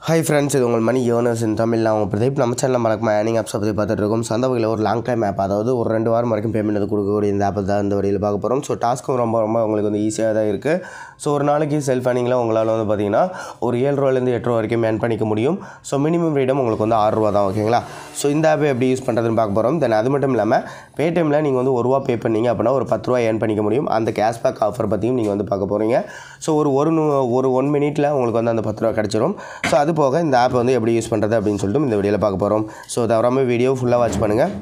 Hi friends, இது உங்கள் மணி earners இன் தமிழ். நான் உங்கள் பிரதீப். நம்ம சேனலில் மறக்காம ஏர்னிங் ஆப்ஸை பற்றி பார்த்துட்டு இருக்கோம். அந்த வகையில் ஒரு லாங் டைம் ஆப், அதாவது ஒரு 2 வாரம் வரைக்கும் பேமெண்ட் கொடுக்கக்கூடிய இந்த ஆப்பை தான் இந்த வழியில் பார்க்க போகிறோம். ஸோ டாஸ்க்கும் ரொம்ப உங்களுக்கு வந்து ஈஸியாக தான் இருக்குது. ஸோ ஒரு நாளைக்கு செல்ஃப் ஏர்னிங்கில் உங்களால் வந்து பார்த்தீங்கன்னா ஒரு 7 ரூபாயிலேருந்து 8 ரூபா வரைக்கும் ஏர்ன் பண்ணிக்க முடியும். ஸோ மினிமம் ஃப்ரீடம் உங்களுக்கு வந்து 6 ரூபா தான். ஓகேங்களா? ஸோ இந்த ஆப்பை எப்படி யூஸ் பண்ணுறதுன்னு பார்க்க போகிறோம். தென் அது மட்டும் இல்லாமல் பேடிஎம்மில் நீங்கள் வந்து 1 ரூபா பே பண்ணிங்க அப்படின்னா ஒரு 10 ரூபா ஏர்ன் பண்ணிக்க முடியும். அந்த கேஷ்பேக் ஆஃபர் பற்றியும் நீங்கள் வந்து பார்க்க போகிறீங்க. ஸோ ஒரு 1 மினிட்டில் உங்களுக்கு வந்து அந்த 10 ரூபா கிடச்சிரும். ஸோ அது போக இந்த ஆப் வந்து எப்படி யூஸ் பண்ணுறது அப்படின்னு சொல்லிட்டு இந்த வீடியோவில் பார்க்க போகிறோம். ஸோ தவறாமல் வீடியோ ஃபுல்லாக வாட்ச் பண்ணுங்கள்.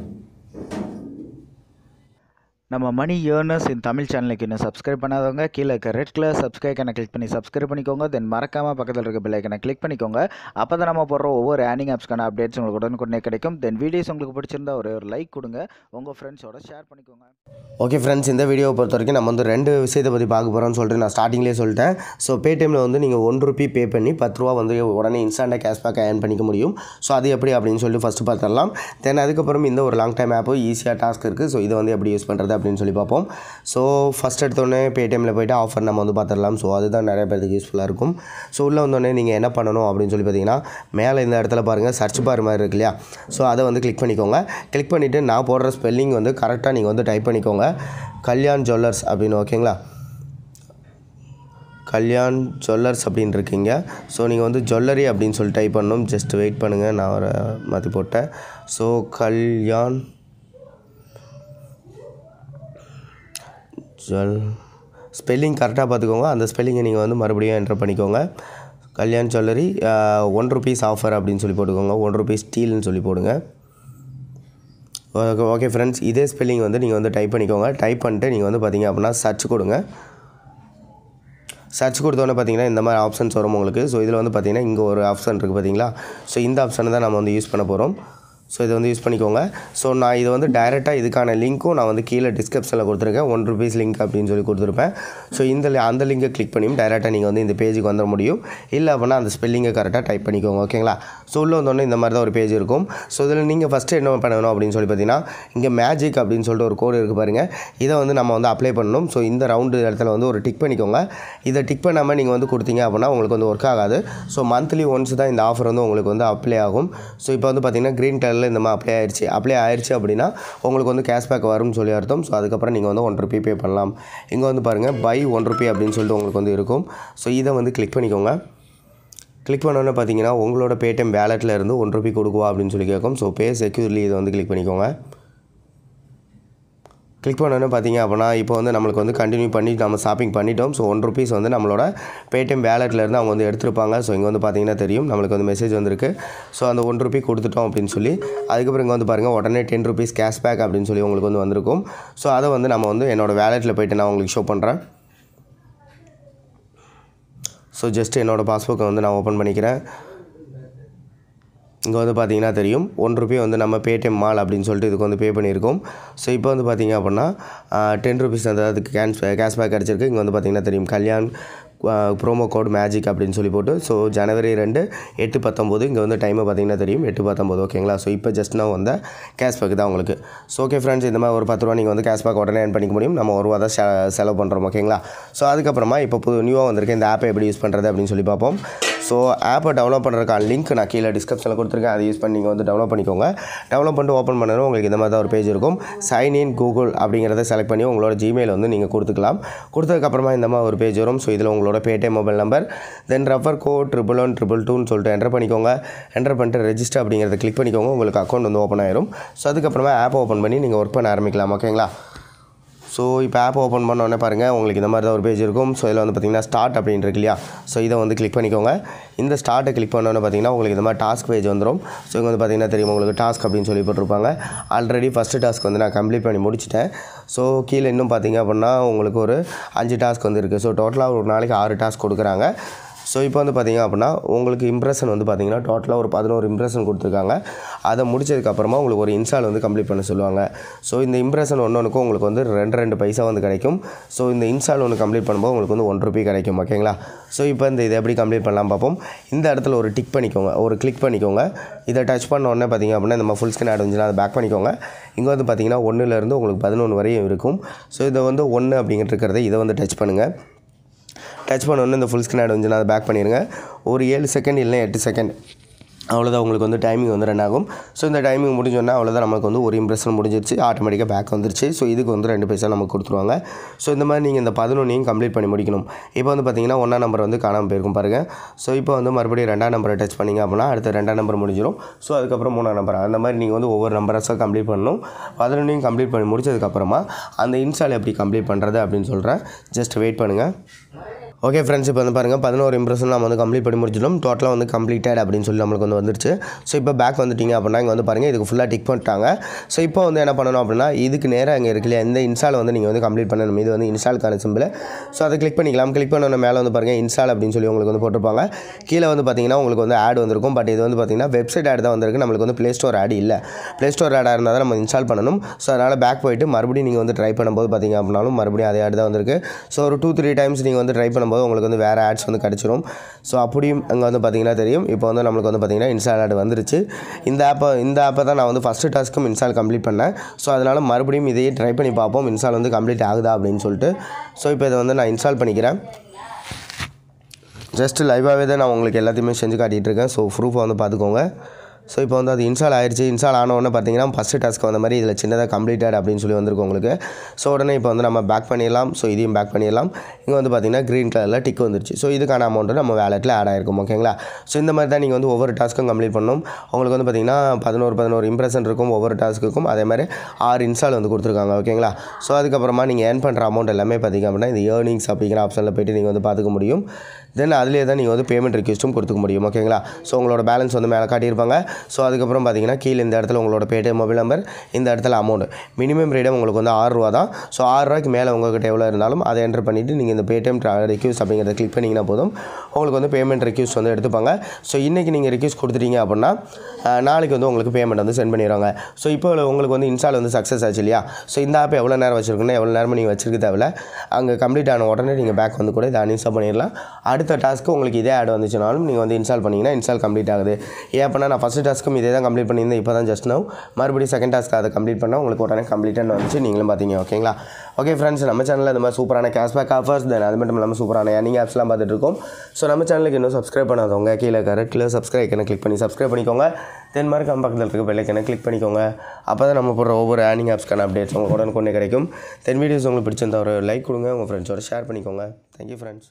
நம்ம மணி ஏர்னர்ஸ் இன் தமிழ் சேனலுக்கு இன்னும் சப்ஸ்கிரைப் பண்ணாதவங்க கீழே இருக்க ரெட் கலர் சப்ஸ்கிரைப் ஐக்கனை கிளிக் பண்ணி சப்ஸ்கிரைப் பண்ணிக்கோங்க. தென் மறக்காமல் பக்கத்தில் இருக்க பெல் ஐக்கனை கிளிக் பண்ணிக்கோங்க. அப்போ தான் நம்ம போடுற ஒவ்வொரு ஏர்னிங் ஆப்ஸ்க்கான அப்டேட்ஸ் உங்களுக்கு உடனுக்குடனே கிடைக்கும். தென் வீடியோஸ் உங்களுக்கு பிடிச்சிருந்தா ஒரு லைக் கொடுங்க, உங்கள் ஃப்ரெண்ட்ஸோட ஷேர் பண்ணிக்கோங்க. ஓகே ஃப்ரெண்ட்ஸ், இந்த வீடியோவை பொறுத்த வரைக்கும் நம்ம வந்து 2 விஷயத்தை பற்றி பார்க்க போகிறோம்னு சொல்லிட்டு நான் ஸ்டார்டிங்லேயே சொல்லிட்டேன். ஸோ பேடிஎம்மில் வந்து நீங்கள் 1 ரூபி பே பண்ணி 10 ரூபா வந்து உடனே இன்ஸ்டண்ட்டாக கேஷ்பேக் ஏர்ன் பண்ணிக்க முடியும். ஸோ அது எப்படி அப்படின்னு சொல்லிட்டு ஃபஸ்ட்டு பார்த்துடலாம். தென் அதுக்கப்புறம் இந்த ஒரு லாங் டைம் ஆப்பு ஈஸியாக டாஸ்க் இருக்குது. ஸோ இதை வந்து எப்படி யூஸ் பண்ணுறது அப்படின்னு சொல்லி பார்ப்போம். ஸோ ஃபஸ்ட் எடுத்தோடனே பேடிஎம்மில் போய்ட்டு ஆஃபர் நம்ம வந்து பார்த்துடலாம். ஸோ அதுதான் நிறைய பேருக்கு யூஸ்ஃபுல்லாக இருக்கும். ஸோ உள்ளே வந்தோடனே நீங்கள் என்ன பண்ணணும் அப்படின்னு சொல்லி பார்த்தீங்கன்னா, மேலே இந்த இடத்துல பாருங்கள் சர்ச் பார் மாதிரி இருக்கு இல்லையா? ஸோ அதை வந்து கிளிக் பண்ணிக்கோங்க. கிளிக் பண்ணிவிட்டு நான் போடுற ஸ்பெல்லிங் வந்து கரெக்டாக நீங்கள் வந்து டைப் பண்ணிக்கோங்க. கல்யாண் ஜுவல்லர்ஸ் அப்படின்னு. ஓகேங்களா? கல்யாண் ஜுவல்லர்ஸ் அப்படின்னு இருக்கீங்க. ஸோ நீங்கள் வந்து ஜுவல்லரி அப்படின்னு சொல்லி டைப் பண்ணணும். ஜஸ்ட் வெயிட் பண்ணுங்கள், நான் ஒரு மாற்றி போட்டேன். ஸோ கல்யாண் ஸ்பெல்லிங் கரெக்டாக பார்த்துக்கோங்க. அந்த ஸ்பெல்லிங்கை நீங்கள் வந்து மறுபடியும் என்டர் பண்ணிக்கோங்க. கல்யாண் ஜுவல்லரி 1 ருபீஸ் ஆஃபர் அப்படின்னு சொல்லி போட்டுக்கோங்க. 1 ருபீஸ் ஸ்டீல்னு சொல்லி போடுங்க. ஓகே ஃப்ரெண்ட்ஸ், இதே ஸ்பெல்லிங் வந்து நீங்கள் வந்து டைப் பண்ணிக்கோங்க. டைப் பண்ணிட்டு நீங்கள் வந்து பார்த்தீங்க அப்படின்னா சர்ச் கொடுங்க. சர்ச் கொடுத்தோன்னே பார்த்தீங்கன்னா இந்த மாதிரி ஆப்ஷன்ஸ் வரும் உங்களுக்கு. ஸோ இதில் வந்து பார்த்தீங்கன்னா இங்கே ஒரு ஆப்ஷன் இருக்குது பார்த்தீங்களா? ஸோ இந்த ஆப்ஷனை தான் நம்ம வந்து யூஸ் பண்ண போகிறோம். ஸோ இதை வந்து யூஸ் பண்ணிக்கோங்க. ஸோ நான் இதை வந்து டைரெக்டாக இதுக்கான லிங்க்கும் நான் வந்து கீழே டிஸ்கிரிப்ஷனில் கொடுத்துருக்கேன். 1 ருபீஸ் லிங்க் அப்படின்னு சொல்லி கொடுத்துருப்பேன். ஸோ அந்த லிங்கை கிளிக் பண்ணியும் டைரெக்டாக நீங்கள் வந்து இந்த பேஜுக்கு வந்துட முடியும். இல்லை அப்படின்னா அந்த ஸ்பெல்லிங்கை கரெக்டாக டைப் பண்ணிக்கோங்க. ஓகேங்களா? ஸோ உள்ளே வந்தோடனே இந்த மாதிரி தான் ஒரு பேஜ் இருக்கும். ஸோ இதில் நீங்கள் ஃபஸ்ட்டு என்ன பண்ணணும் அப்படின்னு சொல்லி பார்த்தீங்கன்னா, இங்கே மேஜிக் அப்படின்னு சொல்லிட்டு ஒரு கோடு இருக்குது பாருங்கள். இதை வந்து நம்ம வந்து அப்ளை பண்ணணும். ஸோ இந்த ரவுண்டு இடத்துல வந்து ஒரு டிக் பண்ணிக்கோங்க. இதை டிக் பண்ணாமல் நீங்கள் வந்து கொடுத்தீங்க அப்படின்னா உங்களுக்கு வந்து ஒர்க் ஆகாது. ஸோ மந்த்லி ஒன்ஸ் தான் இந்த ஆஃபர் வந்து உங்களுக்கு வந்து அப்ளை ஆகும். ஸோ இப்போ வந்து பார்த்தீங்கன்னா க்ரீன் கலரில் இந்த மாதிரி அப்ளை ஆயிடுச்சு அப்படின்னா உங்களுக்கு வந்து கேஷ்பேக் வரும்னு சொல்லி அர்த்தம். ஸோ அதுக்கப்புறம் நீங்கள் வந்து 1 ருபி பே பண்ணலாம். இங்கே வந்து பாருங்கள் பை 1 ருபி அப்படின்னு சொல்லிட்டு உங்களுக்கு வந்து இருக்கும். ஸோ இதை வந்து கிளிக் பண்ணிக்கோங்க. கிளிக் பண்ணோன்னே பார்த்தீங்கன்னா உங்களோட பேடிஎம் வேலெட்டில் இருந்து 1 ருபி கொடுக்குவா அப்படின்னு சொல்லி கேட்கும். ஸோ பே செக்யூர்லி இதை வந்து கிளிக் பண்ணிக்கோங்க. கிளிக் பண்ணோன்னே பார்த்தீங்க அப்படின்னா இப்போ வந்து நம்மளுக்கு வந்து கண்டினியூ பண்ணி நம்ம ஷாப்பிங் பண்ணிட்டோம். ஸோ 1 ருபீஸ் வந்து நம்மளோட பேடிஎம் வேலெட்லேருந்து அவங்க வந்து எடுத்துருப்பாங்க. ஸோ இங்கே வந்து பார்த்தீங்கன்னா தெரியும் நம்மளுக்கு வந்து மெசேஜ் வந்திருக்கு. ஸோ அந்த 1 ருபி கொடுத்துட்டோம் அப்படின்னு சொல்லி அதுக்கப்புறம் இங்கே வந்து பாருங்கள் உடனே 10 ருபீஸ் கேஷ்பேக் அப்படின்னு சொல்லி உங்களுக்கு வந்து வந்திருக்கும். ஸோ அதை வந்து நம்ம வந்து என்னோடய வேலெட்டில் போய்ட்டு நான் உங்களுக்கு ஷோ பண்ணுறேன். ஸோ ஜஸ்ட் என்னோடய பாஸ்புக்கை வந்து நான் ஓப்பன் பண்ணிக்கிறேன். இங்கே வந்து பார்த்தீங்கன்னா தெரியும் 1 ருபி வந்து நம்ம பேடிஎம் மால் அப்படின்னு சொல்லிட்டு இதுக்கு வந்து பே பண்ணியிருக்கோம். ஸோ இப்போ வந்து பார்த்தீங்க அப்படின்னா 10 ருபீஸ் அந்த அதுக்கு கேஷ்பேக் கிடச்சிருக்கு. இங்கே வந்து பார்த்தீங்கன்னா தெரியும் கல்யாண் ப்ரோமோ கோட் மேஜிக் அப்படின்னு சொல்லி போட்டு. ஸோ ஜனவரி 2 8/19 இங்கே வந்து டைமை பார்த்தீங்கன்னா தெரியும் 8/19. ஓகேங்களா? ஸோ இப்போ ஜஸ்ட் நான் வந்த கேஷ்பேக் தான் உங்களுக்கு. ஸோ ஓகே ஃப்ரெண்ட்ஸ், இந்த மாதிரி ஒரு 10 ரூபா நீங்கள் வந்து கேஷ்பேக் உடனே ஏர்ன் பண்ணிக்க முடியும். நம்ம 1 ரூபா தான் செலவு பண்ணுறோம். ஓகேங்களா? ஸோ அதுக்கப்புறமா இப்போ நியூவாக வந்திருக்கு இந்த ஆப்பை எப்படி யூஸ் பண்ணுறது அப்படின்னு சொல்லி பார்ப்போம். ஸோ ஆப்பை டவுன்லோட் பண்ணுறதுக்கான லிங்க் நான் கீழே டிஸ்கிரிப்ஷனில் கொடுத்துருக்கேன். அதை யூஸ் பண்ணி நீங்கள் வந்து டவுன்லோட் பண்ணிக்கோங்க. டவுன்லோட் பண்ணிட்டு ஓப்பன் பண்ணணும். உங்களுக்கு இந்த மாதிரி தான் ஒரு பேஜ் இருக்கும். சைன் இன் கூகுள் அப்படிங்கிறத செலக்ட் பண்ணி உங்களோட ஜிமெயில் வந்து நீங்கள் கொடுத்துக்கலாம். கொடுத்ததுக்கப்புறமா இந்த மாதிரி ஒரு பேஜ் வரும். ஸோ இதில் உங்களோட Paytm mobile number then refer code 11122 சொல்லிட்டு என்டர் பண்ணிக்கோங்க. என்டர் பண்ணிட்டு ரெஜிஸ்டர் அப்படிங்கிறத கிளிக் பண்ணிக்கோங்க. உங்களுக்கு அக்கௌண்ட் வந்து ஓப்பன் ஆயிரும். ஸோ அதுக்கப்புறமா ஆப் ஓப்பன் பண்ணி நீங்கள் ஒர்க் பண்ண ஆரம்பிக்கலாம். ஓகேங்களா? ஸோ இப்போ ஆப் ஓப்பன் பண்ணோடனே பாருங்கள் உங்களுக்கு இந்த மாதிரி தான் ஒரு பேஜ் இருக்கும். ஸோ இதில் வந்து பார்த்திங்கன்னா ஸ்டார்ட் அப்படின்னு இருக்கு இல்லையா? ஸோ இதை வந்து கிளிக் பண்ணிக்கோங்க. இந்த ஸ்டார்ட்டை கிளிக் பண்ணோன்னே பார்த்தீங்கன்னா உங்களுக்கு இந்த மாதிரி டாஸ்க் பேஜ் வந்துடும். ஸோ இங்கே வந்து பார்த்திங்கன்னா தெரியும் உங்களுக்கு டாஸ்க் அப்படின்னு சொல்லி போட்டிருப்பாங்க. ஆல்ரெடி ஃபஸ்ட்டு டாஸ்க் வந்து நான் கம்ப்ளீட் பண்ணி முடிச்சிட்டேன். ஸோ கீழே இன்னும் பார்த்திங்க அப்படின்னா உங்களுக்கு ஒரு 5 டாஸ்க் வந்து இருக்குது. ஸோ டோட்டலாக ஒரு நாளைக்கு 6 டாஸ்க் கொடுக்குறாங்க. ஸோ இப்போ வந்து பார்த்திங்க அப்படின்னா உங்களுக்கு இம்ப்ரெஷன் வந்து பார்த்திங்கன்னா டோட்டலாக ஒரு 11 இம்ப்ரெஷன் கொடுத்துருக்காங்க. அதை முடிச்சதுக்கப்புறமா உங்களுக்கு ஒரு இன்ஸ்டால் வந்து கம்ப்ளீட் பண்ண சொல்லுவாங்க. ஸோ இந்த இம்ப்ரெஷன் ஒன்றுக்கும் உங்களுக்கு வந்து 2 பைசா வந்து கிடைக்கும். ஸோ இந்த இன்ஸ்டால் ஒன்று கம்ப்ளீட் பண்ணும்போது உங்களுக்கு வந்து 1 ருபி கிடைக்கும். ஓகேங்களா? ஸோ இப்போ இதை எப்படி கம்ப்ளீட் பண்ணலாம் பார்ப்போம். இந்த இடத்துல ஒரு டிக் பண்ணிக்கோங்க, ஒரு கிளிக் பண்ணிக்கோங்க. இதை டச் பண்ண உடனே பார்த்திங்க அப்படின்னா நம்ம ஃபுல் ஸ்க்ரீன் ஆட் வந்துச்சுன்னா அதை பேக் பண்ணிக்கோங்க. இங்கே வந்து பார்த்திங்கன்னா 1லேருந்து உங்களுக்கு 11 வரையும் இருக்கும். ஸோ இதை வந்து 1 அப்படிங்கிறது இருக்கிறத இதை வந்து டச் பண்ணுங்கள். டச் பண்ணோன்னே இந்த ஃபுல் ஸ்க்ரீன் ஆட் வந்துச்சுன்னா அதை பேக் பண்ணிடுங்க. ஒரு 7 செகண்ட் இல்லைனா 8 செகண்ட் அவ்வளோதான் உங்களுக்கு வந்து டைமிங் வந்து ரன் ஆகும். ஸோ இந்த டைமிங் முடிஞ்சோன்னா அவ்வளோதான் நமக்கு வந்து ஒரு இம்ப்ரெஷன் முடிஞ்சிருச்சு, ஆட்டோமேட்டிக்காக பேக் வந்துருச்சு. ஸோ இதுக்கு வந்து 2 பைசா நமக்கு கொடுத்துருவாங்க. ஸோ இந்த மாதிரி நீங்கள் இந்த 11 கம்ப்ளீட் பண்ணி முடிக்கணும். இப்போ வந்து பார்த்தீங்கன்னா 1ஆம் நம்பர் வந்து காணாமல் போயிருக்கும் பாருங்கள். ஸோ இப்போ வந்து மறுபடியும் 2ஆம் நம்பரை டச் பண்ணிங்க அப்படின்னா அடுத்த 2ஆம் நம்பர் முடிஞ்சிடும். ஸோ அதுக்கப்புறம் 3ஆம் நம்பர் அந்த மாதிரி நீங்கள் வந்து ஒவ்வொரு நம்பர்ஸாக கம்ப்ளீட் பண்ணணும். 11 கம்ப்ளீட் பண்ணி முடிச்சதுக்கப்புறமா அந்த இன்ஸ்டால் எப்படி கம்ப்ளீட் பண்ணுறது அப்படின்னு சொல்கிறேன். ஜஸ்ட் வெயிட் பண்ணுங்கள். ஓகே ஃப்ரெண்ட்ஸ், இப்போ வந்து பாருங்கள் 11 இம்ப்ரெஷன் நம்ம வந்து கம்ப்ளீட் பண்ணி முடிச்சிட்டோம். டோட்டலாக வந்து கம்ப்ளீட்டட் அப்படின்னு சொல்லி நம்மளுக்கு வந்து வந்துருச்சு. ஸோ இப்போ பேக் வந்துட்டிங்க அப்படின்னா இங்கே வந்து பாருங்கள் இதுக்கு ஃபுல்லாக டிக் பண்ணிட்டாங்க. ஸோ இப்போ வந்து என்ன பண்ணணும் அப்படின்னா இதுக்கு நேராக இங்கே இருக்கு இல்லையா, இந்த இன்ஸ்டால் வந்து நீங்கள் வந்து கம்ப்ளீட் பண்ணணும். இது வந்து இன்ஸ்டாலுக்கான சிம்பிள். ஸோ அதை கிளிக் பண்ணிக்கலாம். கிளிக் பண்ண மேலே வந்து பாருங்கள் இன்ஸ்டால் அப்படின்னு சொல்லி உங்களுக்கு வந்து போட்டிருப்பாங்க. கீழே வந்து பார்த்தீங்கன்னா உங்களுக்கு வந்து ஆட் வந்திருக்கும். பட் இது வந்து பார்த்தீங்கன்னா வெப்சைட் ஆட் தான் வந்திருக்கு, நம்மளுக்கு வந்து ப்ளே ஸ்டோர் ஆட் இல்லை. ப்ளே ஸ்டோர் ஆடாக இருந்தால் தான் நம்ம இன்ஸ்டால் பண்ணணும். ஸோ அதனால் பேக் போயிட்டு மறுபடியும் நீங்கள் வந்து ட்ரை பண்ணும்போது பார்த்தீங்க அப்படின்னாலும் மறுபடியும் அதே ஆட் தான் வந்திருக்கு. ஸோ ஒரு 2-3 டைம்ஸ் நீங்கள் வந்து ட்ரை பண்ணும்போது உங்களுக்கு வந்து வேறு ஆட்ஸ் வந்து கிடச்சிரும். ஸோ அப்படியும் அங்கே வந்து பார்த்தீங்கன்னா தெரியும். இப்போ வந்து நம்மளுக்கு வந்து பார்த்தீங்கன்னா இன்ஸ்டால் ஆட் வந்துருச்சு. இந்த ஆப்பை தான் நான் வந்து ஃபஸ்ட்டு டாஸ்க்கும் இன்ஸ்டால் கம்ப்ளீட் பண்ணேன். ஸோ அதனால் மறுபடியும் இதையே ட்ரை பண்ணி பார்ப்போம் இன்ஸ்டால் வந்து கம்ப்ளீட் ஆகுதா அப்படின்னு சொல்லிட்டு. ஸோ இப்போ இதை வந்து நான் இன்ஸ்டால் பண்ணிக்கிறேன். ஜஸ்ட் லைவாகவே தான் நான் உங்களுக்கு எல்லாத்தையுமே செஞ்சு காட்டிகிட்டு இருக்கேன். ஸோ ப்ரூஃபை வந்து பார்த்துக்கோங்க. ஸோ இப்போ வந்து அது இன்ஸ்டால் ஆயிடுச்சு. இன்ஸ்டால் ஆனவுடனே பார்த்தீங்கன்னா ஃபஸ்ட்டு டாஸ்க் வந்த மாதிரி இதில் சின்னதாக கம்ப்ளீட்டட் அப்படின்னு சொல்லி வந்திருக்கு உங்களுக்கு. ஸோ உடனே இப்போ வந்து நம்ம பேக் பண்ணிடலாம். ஸோ இதையும் பேக் பண்ணிடலாம். இங்கே வந்து பார்த்தீங்கன்னா க்ரீன் கலரில் டிக் வந்துருச்சு. ஸோ இதுக்கான அமௌண்ட்டு நம்ம வேலெட்டில் ஆட் ஆகிருக்கும். ஓகேங்களா? ஸோ இந்த மாதிரி தான் நீங்கள் வந்து ஒவ்வொரு டாஸ்க்கும் கம்ப்ளீட் பண்ணணும். உங்களுக்கு வந்து பார்த்தீங்கன்னா 11 இம்ப்ரெஷன் இருக்கும் ஒவ்வொரு டாஸ்க்குக்கும். அதே மாதிரி 6 இன்ஸ்டால் வந்து கொடுத்துருக்காங்க. ஓகேங்களா? ஸோ அதுக்கப்புறமா நீங்கள் ஏர்ன் பண்ணுற அமௌண்ட் எல்லாமே பார்த்தீங்க அப்படின்னா இந்த ஏர்னிங்ஸ் அப்படிங்கிற ஆப்ஷனில் போய்ட்டு நீங்கள் வந்து பார்த்துக்க முடியும். தென் அதிலே தான் நீங்கள் வந்து பேமெண்ட் ரிக்வெஸ்ட்டும் கொடுத்துக்க முடியும். ஓகேங்களா? ஸோ உங்களோட பேலன்ஸ் வந்து மேலே காட்டியிருப்பாங்க. ஸோ அதுக்கப்புறம் பார்த்தீங்கன்னா கீழே இந்த இடத்துல உங்களோட பேடிஎம் மொபைல் நம்பர், இந்த இடத்துல அமௌண்ட் மினிமம் ரேட்டும் உங்களுக்கு வந்து 6 ரூபா தான். ஸோ 6 ரூபாய்க்கு மேலே உங்கள்கிட்ட எவ்வளோ இருந்தாலும் அதை என்டர் பண்ணிவிட்டு நீங்கள் இந்த பேடிஎம் ரிக்வெஸ்ட் அப்படிங்கிறத கிளிக் பண்ணிங்கன்னா போதும் உங்களுக்கு வந்து பேமெண்ட் ரிக்வெஸ்ட் வந்து எடுத்துப்பாங்க. ஸோ இன்றைக்கி நீங்கள் ரிக்வெஸ்ட் கொடுத்துட்டீங்க அப்படின்னா நாளைக்கு வந்து உங்களுக்கு பேமெண்ட் வந்து சென்ட் பண்ணிடுவாங்க. ஸோ இப்போ உங்களுக்கு வந்து இன்ஸ்டால் வந்து சக்ஸஸ் ஆச்சு இல்லையா? ஸோ இந்த ஆப் எவ்வளோ நேரம் வச்சுருக்குன்னா எவ்வளோ நேரமும் நீங்கள் வச்சிருக்க தேவையில்ல. அங்கே கம்ப்ளீட் ஆன உடனே நீங்கள் பேக் வந்து கூட இதை அன்இன்ஸ்டால் பண்ணிடலாம். அடுத்த டாஸ்க்கு உங்களுக்கு இதே ஆட் வந்துச்சுனாலும் நீங்கள் வந்து இன்ஸ்டால் பண்ணிங்கன்னா இன்ஸ்டால் கம்ப்ளீட் ஆகுது. ஏன் அப்படின்னா நான் ஃபஸ்ட்டு டாஸ்க்கும் இதே தான் கம்ப்ளீட் பண்ணியிருந்தேன். இப்போ தான் ஜஸ்ட் நவ் மறுபடியும் செகண்ட் டாஸ்க்கு அதை கம்ப்ளீட் பண்ணால் உங்களுக்கு உடனே கம்ப்ளீட்டாக வந்துச்சு. நீங்களும் பார்த்தீங்க. ஓகேங்களா? ஓகே ஃப்ரெண்ட்ஸ், நம்ம சேனலில் இந்த மாதிரி சூப்பரான கேஷ்பேக் ஆஃபர்ஸ் தென் அது மட்டும் இல்லாமல் சூப்பரான ஏர்னிங் ஆப்ஸ்லாம் பார்த்துட்டு இருக்கோம். ஸோ நம்ம சேனலுக்கு இன்னும் சப்ஸ்கிரைப் பண்ணாதவங்க கீழே கரெக்டில் சப்ஸ்கிரைப் கிளிக் பண்ணி சப்ஸ்கிரைப் பண்ணிக்கோங்க. தென் மறக்காம பக்கத்தில் இருக்க பெல் ஐக்கனை கிளிக் பண்ணிக்கோங்க. அப்போ தான் நம்ம போடுற ஒவ்வொரு ஏர்னிங் ஆப்ஸ்க்கான அப்டேட்ஸ் உங்களுக்கு உடனே கிடைக்கும். தென் வீடியோஸ் உங்களுக்கு பிடிச்சிருந்தா ஒரு லைக் கொடுங்க, உங்கள் ஃப்ரெண்ட்ஸோட ஷேர் பண்ணிக்கோங்க. Thank you friends.